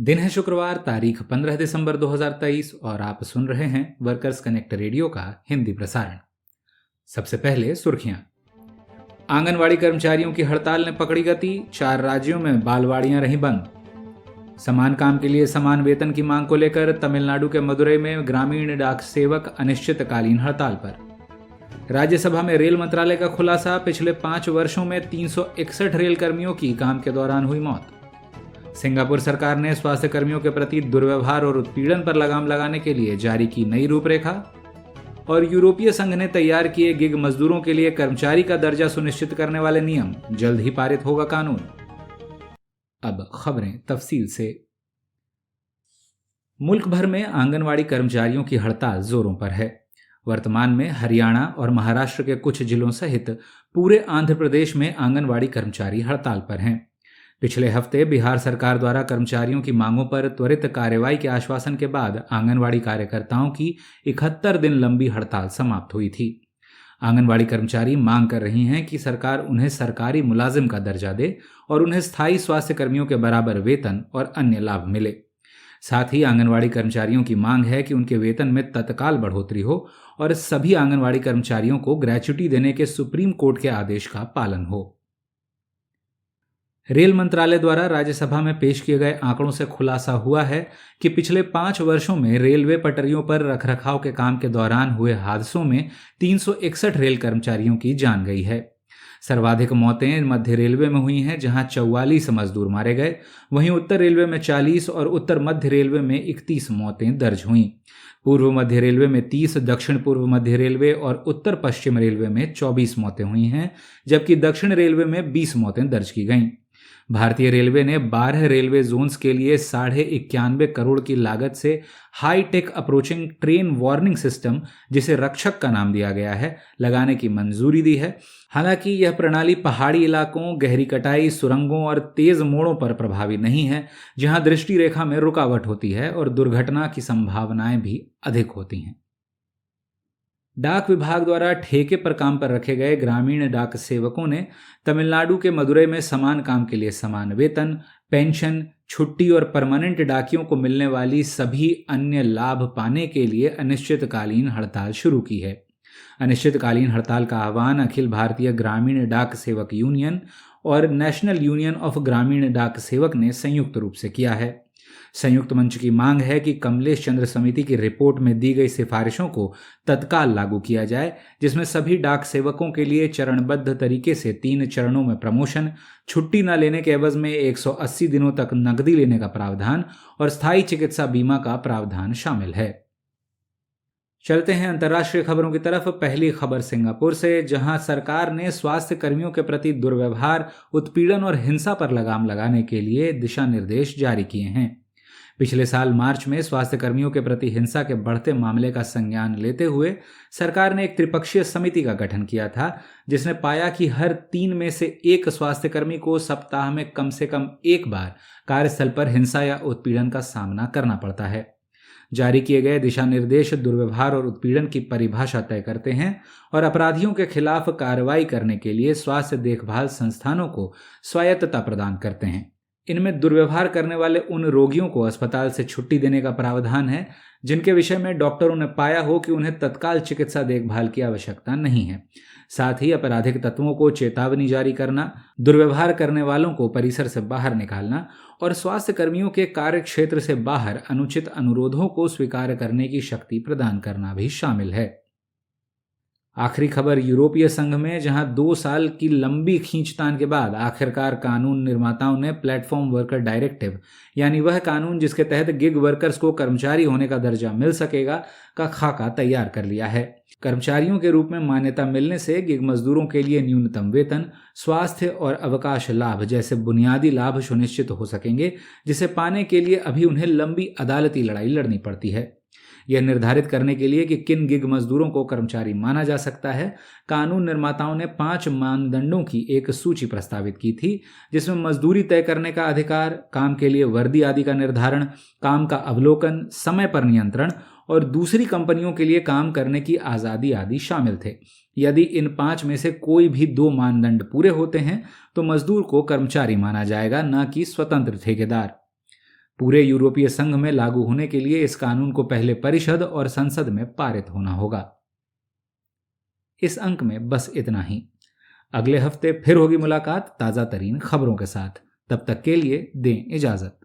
दिन है शुक्रवार, तारीख 15 दिसंबर 2023 और आप सुन रहे हैं वर्कर्स कनेक्ट रेडियो का हिंदी प्रसारण। सबसे पहले सुर्खियां। आंगनवाड़ी कर्मचारियों की हड़ताल ने पकड़ी गति, 4 राज्यों में बालवाड़ियां रहीं बंद। समान काम के लिए समान वेतन की मांग को लेकर तमिलनाडु के मदुरई में ग्रामीण डाक सेवक अनिश्चितकालीन हड़ताल पर। राज्यसभा में रेल मंत्रालय का खुलासा, पिछले 5 वर्षों में 361 रेल कर्मियों की काम के दौरान हुई मौत। सिंगापुर सरकार ने स्वास्थ्य कर्मियों के प्रति दुर्व्यवहार और उत्पीड़न पर लगाम लगाने के लिए जारी की नई रूपरेखा। और यूरोपीय संघ ने तैयार किए गिग मजदूरों के लिए कर्मचारी का दर्जा सुनिश्चित करने वाले नियम, जल्द ही पारित होगा कानून। अब खबरें तफसील से। मुल्क भर में आंगनवाड़ी कर्मचारियों की हड़ताल जोरों पर है। वर्तमान में हरियाणा और महाराष्ट्र के कुछ जिलों सहित पूरे आंध्र प्रदेश में आंगनवाड़ी कर्मचारी हड़ताल पर हैं। पिछले हफ्ते बिहार सरकार द्वारा कर्मचारियों की मांगों पर त्वरित कार्रवाई के आश्वासन के बाद आंगनवाड़ी कार्यकर्ताओं की 71 दिन लंबी हड़ताल समाप्त हुई थी। आंगनवाड़ी कर्मचारी मांग कर रही हैं कि सरकार उन्हें सरकारी मुलाजिम का दर्जा दे और उन्हें स्थायी स्वास्थ्य कर्मियों के बराबर वेतन और अन्य लाभ मिले। साथ ही आंगनवाड़ी कर्मचारियों की मांग है कि उनके वेतन में तत्काल बढ़ोतरी हो और सभी आंगनवाड़ी कर्मचारियों को ग्रेच्युटी देने के सुप्रीम कोर्ट के आदेश का पालन हो। रेल मंत्रालय द्वारा राज्यसभा में पेश किए गए आंकड़ों से खुलासा हुआ है कि पिछले 5 वर्षों में रेलवे पटरियों पर रखरखाव के काम के दौरान हुए हादसों में 361 रेल कर्मचारियों की जान गई है। सर्वाधिक मौतें मध्य रेलवे में हुई हैं, जहां 44 मजदूर मारे गए। वहीं उत्तर रेलवे में 40 और उत्तर मध्य रेलवे में 31 मौतें दर्ज हुईं। पूर्व मध्य रेलवे में 30, दक्षिण पूर्व मध्य रेलवे और उत्तर पश्चिम रेलवे में 24 मौतें हुई हैं, जबकि दक्षिण रेलवे में 20 मौतें दर्ज की गईं। भारतीय रेलवे ने 12 रेलवे जोन्स के लिए 91.5 करोड़ की लागत से high tech approaching train warning system, जिसे रक्षक का नाम दिया गया है, लगाने की मंजूरी दी है। हालांकि यह प्रणाली पहाड़ी इलाकों, गहरी कटाई, सुरंगों और तेज मोड़ों पर प्रभावी नहीं है, जहां दृष्टि रेखा में रुकावट होती है और दुर्घटना की संभावनाएं भी अधिक होती हैं। डाक विभाग द्वारा ठेके पर काम पर रखे गए ग्रामीण डाक सेवकों ने तमिलनाडु के मदुरई में समान काम के लिए समान वेतन, पेंशन, छुट्टी और परमानेंट डाकियों को मिलने वाली सभी अन्य लाभ पाने के लिए अनिश्चितकालीन हड़ताल शुरू की है। अनिश्चितकालीन हड़ताल का आह्वान अखिल भारतीय ग्रामीण डाक सेवक यूनियन और नेशनल यूनियन ऑफ ग्रामीण डाक सेवक ने संयुक्त रूप से किया है। संयुक्त मंच की मांग है कि कमलेश चंद्र समिति की रिपोर्ट में दी गई सिफारिशों को तत्काल लागू किया जाए, जिसमें सभी डाक सेवकों के लिए चरणबद्ध तरीके से 3 चरणों में प्रमोशन, छुट्टी न लेने के एवज में 180 दिनों तक नकदी लेने का प्रावधान और स्थायी चिकित्सा बीमा का प्रावधान शामिल है। चलते हैं अंतर्राष्ट्रीय खबरों की तरफ। पहली खबर सिंगापुर से, जहां सरकार ने स्वास्थ्य कर्मियों के प्रति दुर्व्यवहार, उत्पीड़न और हिंसा पर लगाम लगाने के लिए दिशा निर्देश जारी किए हैं। पिछले साल मार्च में स्वास्थ्य कर्मियों के प्रति हिंसा के बढ़ते मामले का संज्ञान लेते हुए सरकार ने एक त्रिपक्षीय समिति का गठन किया था, जिसने पाया कि हर 3 में से 1 स्वास्थ्यकर्मी को सप्ताह में कम से कम 1 बार कार्यस्थल पर हिंसा या उत्पीड़न का सामना करना पड़ता है। जारी किए गए दिशा निर्देश दुर्व्यवहार और उत्पीड़न की परिभाषा तय करते हैं और अपराधियों के खिलाफ कार्रवाई करने के लिए स्वास्थ्य देखभाल संस्थानों को स्वायत्तता प्रदान करते हैं। इनमें दुर्व्यवहार करने वाले उन रोगियों को अस्पताल से छुट्टी देने का प्रावधान है जिनके विषय में डॉक्टरों ने पाया हो कि उन्हें तत्काल चिकित्सा देखभाल की आवश्यकता नहीं है। साथ ही आपराधिक तत्वों को चेतावनी जारी करना, दुर्व्यवहार करने वालों को परिसर से बाहर निकालना और स्वास्थ्य कर्मियों के कार्य क्षेत्र से बाहर अनुचित अनुरोधों को स्वीकार करने की शक्ति प्रदान करना भी शामिल है। आखिरी खबर यूरोपीय संघ में, जहां 2 साल की लंबी खींचतान के बाद आखिरकार कानून निर्माताओं ने प्लेटफॉर्म वर्कर डायरेक्टिव, यानी वह कानून जिसके तहत गिग वर्कर्स को कर्मचारी होने का दर्जा मिल सकेगा, का खाका तैयार कर लिया है। कर्मचारियों के रूप में मान्यता मिलने से गिग मजदूरों के लिए न्यूनतम वेतन, स्वास्थ्य और अवकाश लाभ जैसे बुनियादी लाभ सुनिश्चित हो सकेंगे, जिसे पाने के लिए अभी उन्हें लंबी अदालती लड़ाई लड़नी पड़ती है। यह निर्धारित करने के लिए कि किन गिग मजदूरों को कर्मचारी माना जा सकता है, कानून निर्माताओं ने 5 मानदंडों की एक सूची प्रस्तावित की थी, जिसमें मजदूरी तय करने का अधिकार, काम के लिए वर्दी आदि का निर्धारण, काम का अवलोकन, समय पर नियंत्रण और दूसरी कंपनियों के लिए काम करने की आज़ादी आदि शामिल थे। यदि इन 5 में से कोई भी 2 मानदंड पूरे होते हैं तो मजदूर को कर्मचारी माना जाएगा, न कि स्वतंत्र ठेकेदार। पूरे यूरोपीय संघ में लागू होने के लिए इस कानून को पहले परिषद और संसद में पारित होना होगा। इस अंक में बस इतना ही। अगले हफ्ते फिर होगी मुलाकात ताजा तरीन खबरों के साथ। तब तक के लिए दें इजाजत।